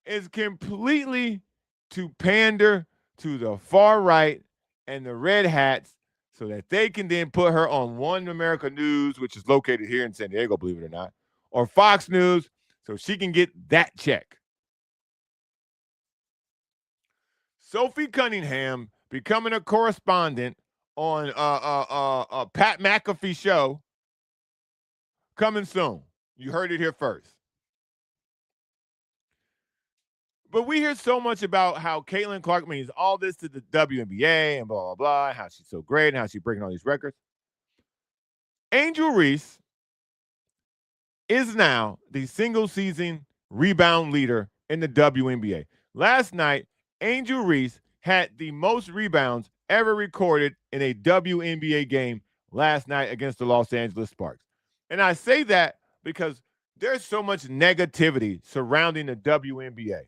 is completely to pander to the far right and the red hats so that they can then put her on One America News, which is located here in San Diego, believe it or not, or Fox News, so she can get that check. Sophie Cunningham becoming a correspondent on Pat McAfee show coming soon. You heard it here first. But we hear so much about how Caitlin Clark means all this to the WNBA and blah, blah, blah, how she's so great and how she's breaking all these records. Angel Reese is now the single-season rebound leader in the WNBA. Last night, Angel Reese had the most rebounds ever recorded in a WNBA game last night against the Los Angeles Sparks. And I say that because there's so much negativity surrounding the WNBA.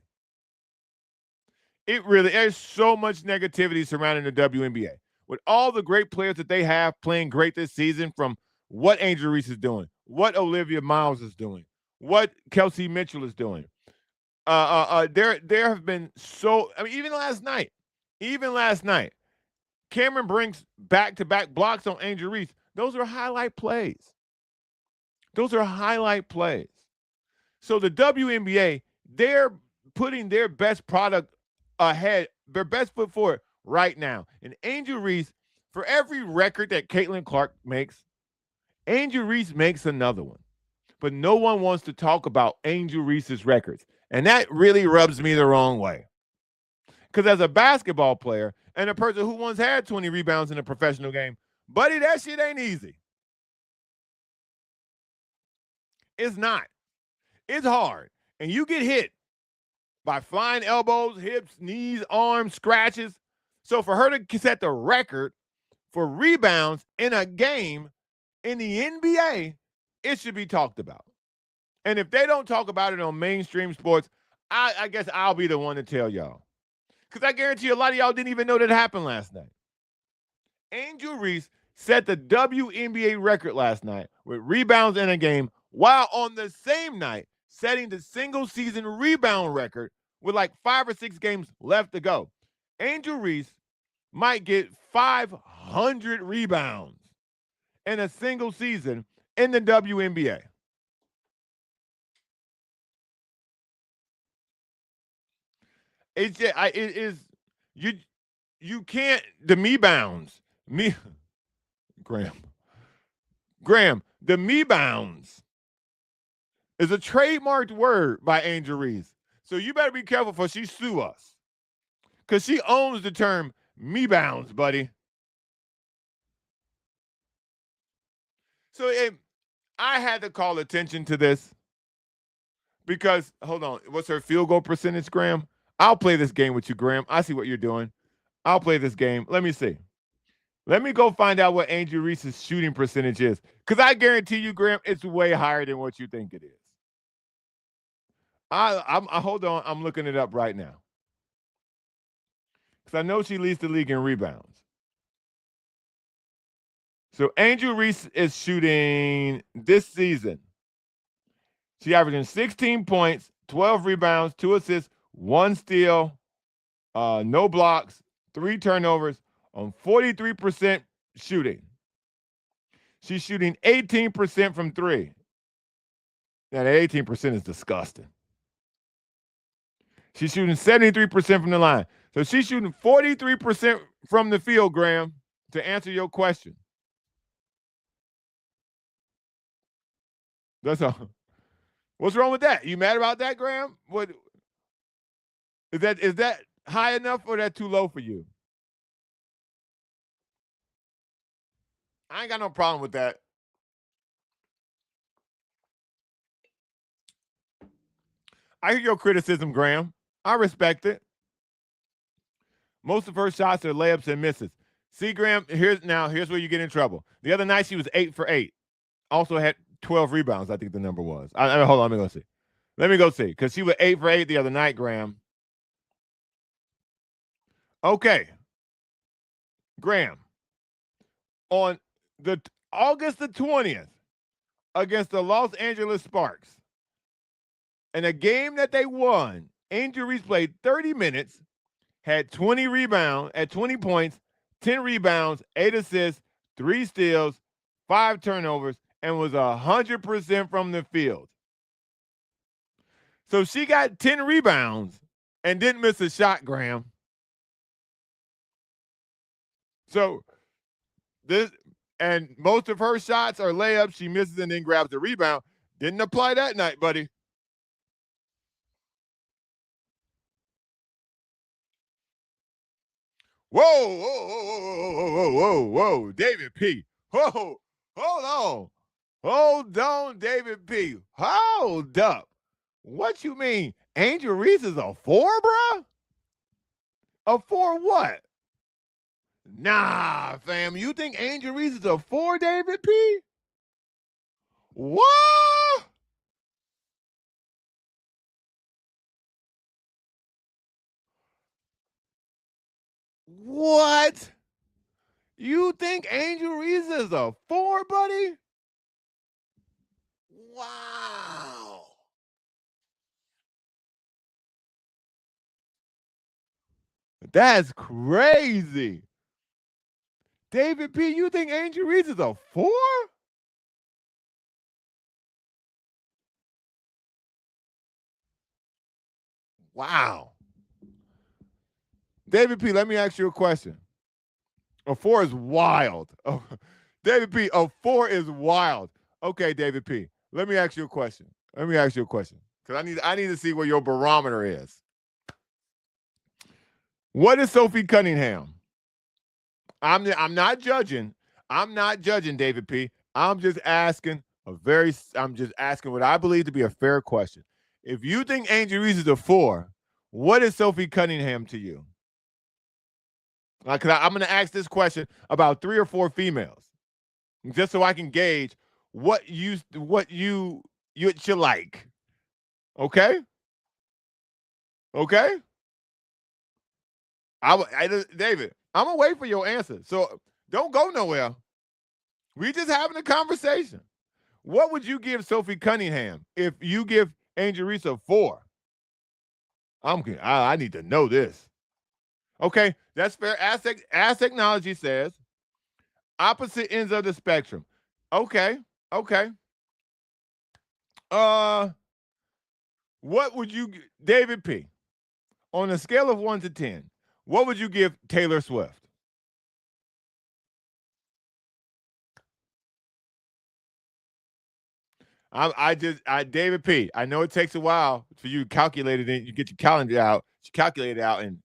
There's so much negativity surrounding the WNBA. With all the great players that they have playing great this season, from what Angel Reese is doing, what Olivia Miles is doing, what Kelsey Mitchell is doing. There have been even last night, Cameron brings back-to-back blocks on Angel Reese. Those are highlight plays. So the WNBA, they're putting their best product ahead, their best foot forward right now. And Angel Reese, for every record that Caitlin Clark makes, Angel Reese makes another one. But no one wants to talk about Angel Reese's records. And that really rubs me the wrong way. Because as a basketball player and a person who once had 20 rebounds in a professional game, buddy, that shit ain't easy. It's not. It's hard. And you get hit by flying elbows, hips, knees, arms, scratches. So for her to set the record for rebounds in a game in the NBA, it should be talked about. And if they don't talk about it on mainstream sports, I guess I'll be the one to tell y'all. Because I guarantee you a lot of y'all didn't even know that happened last night. Angel Reese set the WNBA record last night with rebounds in a game, while on the same night setting the single-season rebound record with like 5 or 6 games left to go. Angel Reese might get 500 rebounds in a single season in the WNBA. It's just, it is you can't the me bounds me Graham the me bounds is a trademarked word by Angel Reese. So you better be careful for she sue us. Because she owns the term me bounds, buddy. So I had to call attention to this because, hold on, what's her field goal percentage, Graham? I'll play this game with you, Graham. I see what you're doing. I'll play this game. Let me see. Let me go find out what Angel Reese's shooting percentage is. Because I guarantee you, Graham, it's way higher than what you think it is. I hold on. I'm looking it up right now. Because I know she leads the league in rebounds. So Angel Reese is shooting this season. She averaging 16 points, 12 rebounds, 2 assists, 1 steal, no blocks, 3 turnovers on 43% shooting. She's shooting 18% from 3. Now, that 18% is disgusting. She's shooting 73% from the line. So she's shooting 43% from the field, Graham, to answer your question. That's all. What's wrong with that? You mad about that, Graham? What is that high enough or that too low for you? I ain't got no problem with that. I hear your criticism, Graham. I respect it. Most of her shots are layups and misses. See, Graham, here's where you get in trouble. The other night she was 8 for 8. Also had 12 rebounds, I think the number was. Hold on, let me go see. Let me go see. Because she was 8 for 8 the other night, Graham. Okay. Graham. On the August the 20th against the Los Angeles Sparks, in a game that they won, Angel Reese played 30 minutes, had 20 rebounds, at 20 points, 10 rebounds, 8 assists, 3 steals, 5 turnovers, and was 100% from the field. So she got 10 rebounds and didn't miss a shot, Graham. So this, and most of her shots are layups. She misses and then grabs the rebound. Didn't apply that night, buddy. Whoa, whoa, whoa, whoa, whoa, whoa, David P. Whoa, hold on. Hold on, David P. Hold up. What you mean? Angel Reese is a 4, bruh? A 4 what? Nah, fam. You think Angel Reese is a 4, David P? What? What? You think Angel Reese is a 4, buddy? Wow. That's crazy. David P., you think Angel Reese is a 4? Wow. David P., let me ask you a question. A 4 is wild. Oh, David P., a 4 is wild. Okay, David P., let me ask you a question. Because I need to see where your barometer is. What is Sophie Cunningham? I'm not judging. I'm not judging, David P. I'm just asking what I believe to be a fair question. If you think Angel Reese is a 4, what is Sophie Cunningham to you? Because I'm going to ask this question about 3 or 4 females, just so I can gauge what you like. Okay. Okay. David, I'm gonna wait for your answer. So don't go nowhere. We just having a conversation. What would you give Sophie Cunningham if you give Angel Reese a 4? I need to know this. Okay, that's fair. As technology says, opposite ends of the spectrum. Okay, okay. Uh, what would you, David P, on a scale of 1 to 10, what would you give Taylor Swift? David P. I know it takes a while for you to calculate it. You get your calendar out, you calculate it out, and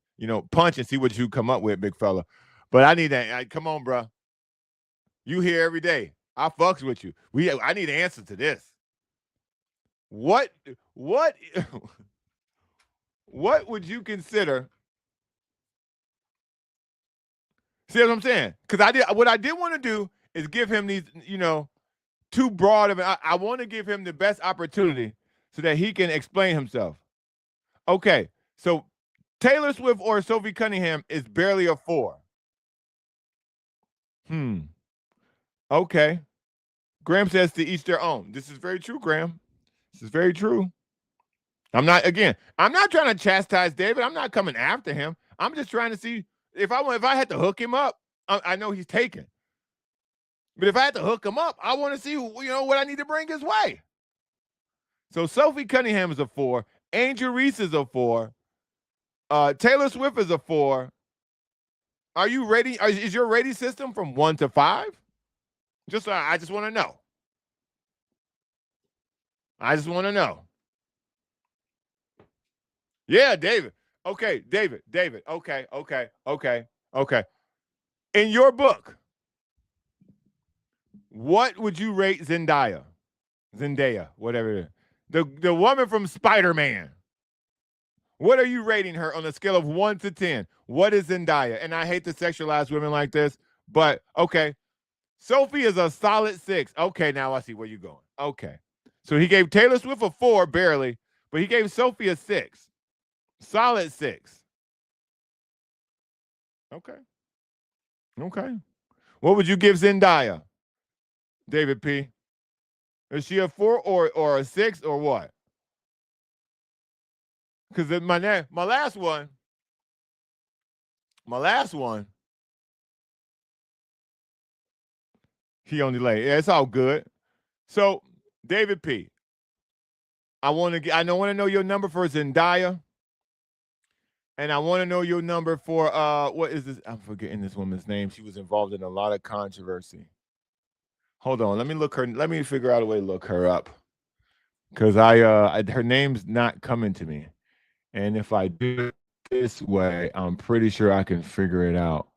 punch and see what you come up with, big fella. But I need that. Come on, bro. You here every day. I fucks with you. I need an answer to this. What what what would you consider? See what I'm saying? Because I did want to do is give him these, too broad of it. I want to give him the best opportunity so that he can explain himself. Okay, so Taylor Swift or Sophie Cunningham is barely a 4. Hmm. Okay. Graham says to each their own. This is very true, Graham. This is very true. I'm not trying to chastise David. I'm not coming after him. I'm just trying to see if I had to hook him up. I know he's taken. But if I had to hook him up, I want to see what I need to bring his way. So Sophie Cunningham is a 4. Angel Reese is a 4. Taylor Swift is a 4. Are you ready? Is your rating system from 1 to 5? I just want to know. I just want to know. Yeah, David. Okay, David. Okay. In your book, what would you rate Zendaya, whatever it is, the woman from Spider-Man? What are you rating her on a scale of 1 to 10? What is Zendaya? And I hate to sexualize women like this, but okay. Sophie is a solid 6. Okay, now I see where you're going. Okay. So he gave Taylor Swift a 4, barely, but he gave Sophie a 6. Solid 6. Okay. Okay. What would you give Zendaya, David P? Is she a 4 or a 6 or what? Because my last one, he only lay. Yeah, it's all good. So, David P, I want to know your number for Zendaya, and I want to know your number for what is this? I'm forgetting this woman's name. She was involved in a lot of controversy. Hold on, let me figure out a way to look her up. Because her name's not coming to me. And if I do it this way, I'm pretty sure I can figure it out.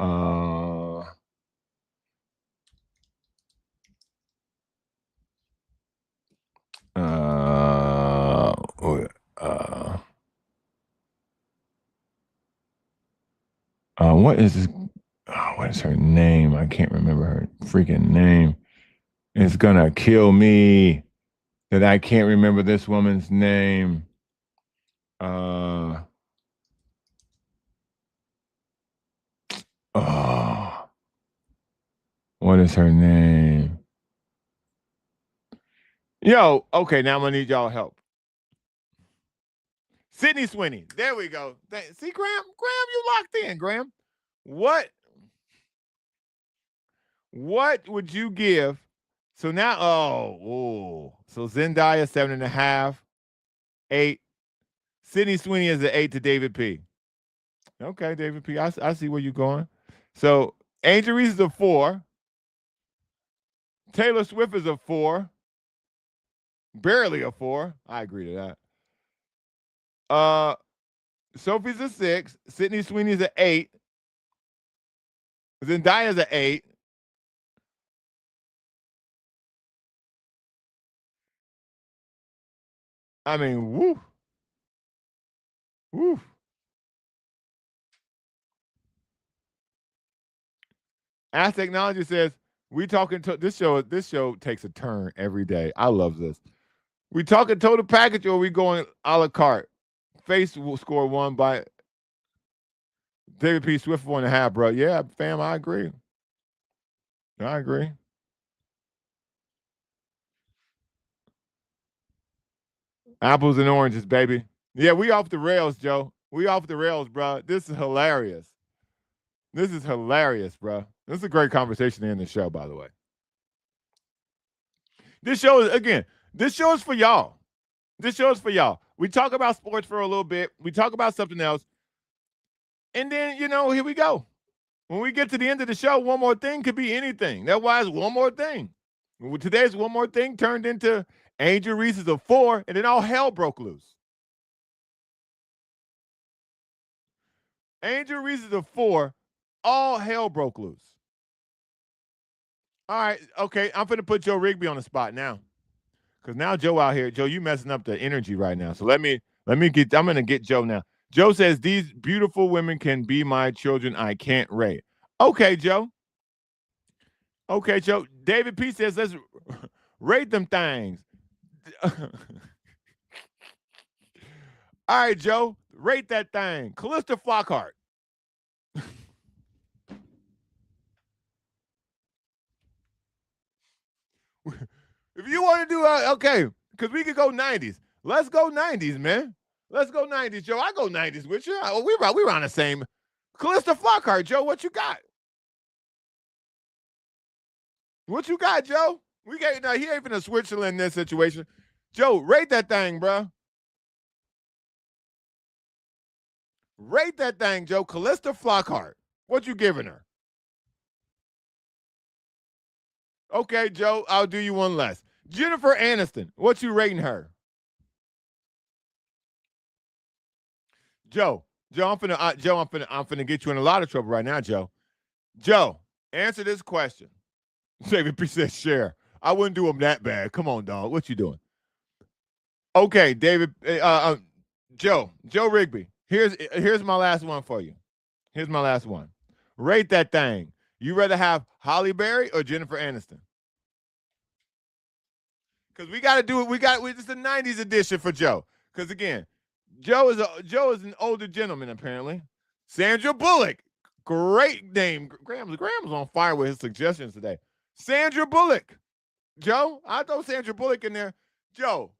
What is this? Oh, what is her name? I can't remember her freaking name. It's gonna kill me that I can't remember this woman's name. Oh, what is her name? Yo, okay, now I'm gonna need y'all help. Sydney Sweeney. There we go. See, Graham, you locked in, Graham. What would you give? So now, so Zendaya 7.5, 8. Sydney Sweeney is an 8 to David P. Okay, David P. I see where you're going. So Angel Reese is a 4. Taylor Swift is a 4. Barely a 4. I agree to that. Sophie's a 6. Sydney Sweeney's an 8. Zendaya's an 8. I mean, woo. Woo. As Technology says, we talking to this show takes a turn every day. I love this. We talking total package or we going a la carte? Face will score 1 by David P. Swift 1.5, bro. Yeah, fam, I agree. I agree. Apples and oranges, baby. Yeah, we off the rails, Joe. We off the rails, bro. This is hilarious. This is hilarious, bro. This is a great conversation to end the show, by the way. This show is, again, this show is for y'all. This show is for y'all. We talk about sports for a little bit. We talk about something else. And then, here we go. When we get to the end of the show, one more thing could be anything. That's why it's one more thing. Today's one more thing turned into Angel Reese's of 4, and then all hell broke loose. Angel Reese's of 4, all hell broke loose. All right, okay, I'm finna put Joe Rigby on the spot now. Because now Joe out here, Joe, you messing up the energy right now. So I'm gonna get Joe now. Joe says, these beautiful women can be my children. I can't rate. Okay, Joe. Okay, Joe. David P says, let's rate them things. All right, Joe. Rate that thing. Callista Flockhart. If you want to do, okay, because we could go 90s. Let's go 90s, man. Let's go 90s, Joe. I go 90s with you. We're on the same. Callista Flockhart, Joe, what you got? What you got, Joe? He ain't finna Switzerland in this situation. Joe, rate that thing, bro. Rate that thing, Joe. Callista Flockhart. What you giving her? Okay, Joe, I'll do you one less. Jennifer Aniston. What you rating her? Joe, I'm finna get you in a lot of trouble right now, Joe. Joe, answer this question. David P says share. I wouldn't do him that bad. Come on, dog. What you doing? Okay, David. Joe Rigby. Here's my last one for you. Here's my last one. Rate that thing. You rather have Halle Berry or Jennifer Aniston? Because we got to do it. It's the 90s edition for Joe. Because again, Joe is an older gentleman, apparently. Sandra Bullock. Great name. Graham's on fire with his suggestions today. Sandra Bullock. Joe, I throw Sandra Bullock in there. Joe,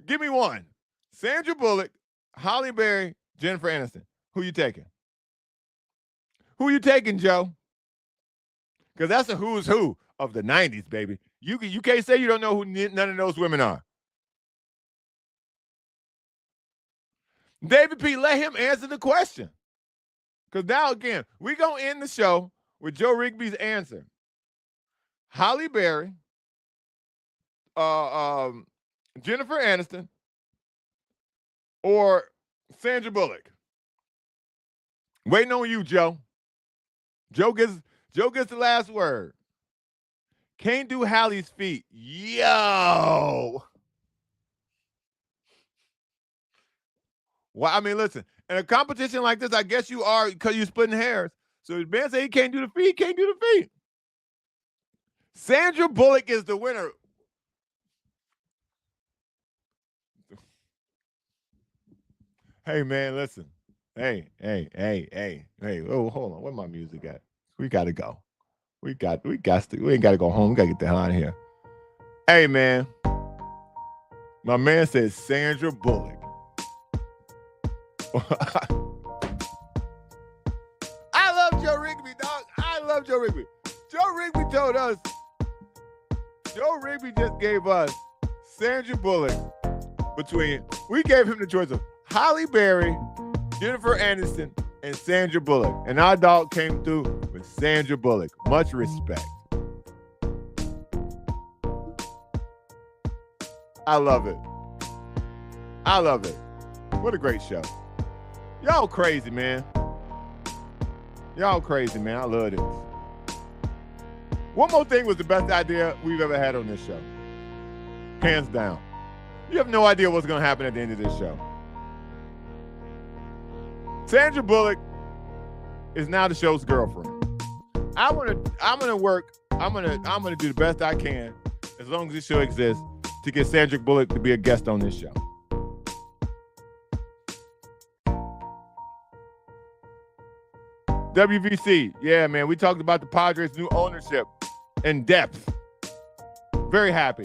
give me one. Sandra Bullock, Halle Berry, Jennifer Aniston. Who you taking? Who you taking, Joe? Because that's a who's who of the 90s, baby. You can't say you don't know who none of those women are. David P., let him answer the question. Because now, again, we're going to end the show with Joe Rigby's answer. Halle Berry, Jennifer Aniston, or Sandra Bullock. Waiting on you, Joe. Joe gets the last word. Can't do Halle's feet. Yo. Well, I mean, listen, in a competition like this, I guess you are, because you're splitting hairs. So if Ben say he can't do the feet, he can't do the feet. Sandra Bullock is the winner. Hey, man, listen. Hey. Oh, hold on. Where my music at? We got to go. We ain't got to go home. We got to get the hell out of here. Hey, man. My man says Sandra Bullock. I love Joe Rigby, dog. I love Joe Rigby. Joe Rigby told us. Joe Rigby just gave us Sandra Bullock we gave him the choice of Halle Berry, Jennifer Aniston, and Sandra Bullock. And our dog came through with Sandra Bullock. Much respect. I love it. What a great show. Y'all crazy, man. I love this. One more thing was the best idea we've ever had on this show. Hands down. You have no idea what's going to happen at the end of this show. Sandra Bullock is now the show's girlfriend. I'm gonna do the best I can, as long as this show exists, to get Sandra Bullock to be a guest on this show. WVC, yeah, man. We talked about the Padres' new ownership in depth. Very happy.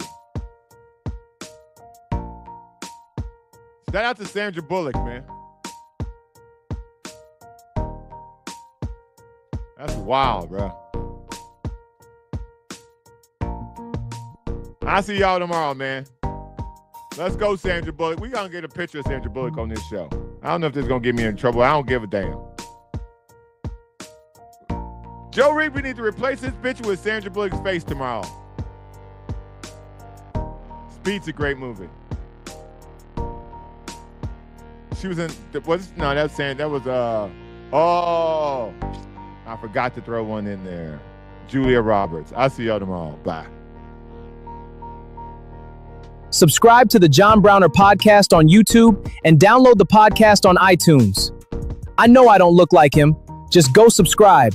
Shout out to Sandra Bullock, man. That's wild, bro. I'll see y'all tomorrow, man. Let's go, Sandra Bullock. We gonna get a picture of Sandra Bullock on this show. I don't know if this is gonna get me in trouble. I don't give a damn. Joe Reed, we need to replace this picture with Sandra Bullock's face tomorrow. Speed's a great movie. She was in, that's Sandra. That was, I forgot to throw one in there. Julia Roberts. I'll see y'all tomorrow. Bye. Subscribe to the John Browner podcast on YouTube and download the podcast on iTunes. I know I don't look like him. Just go subscribe.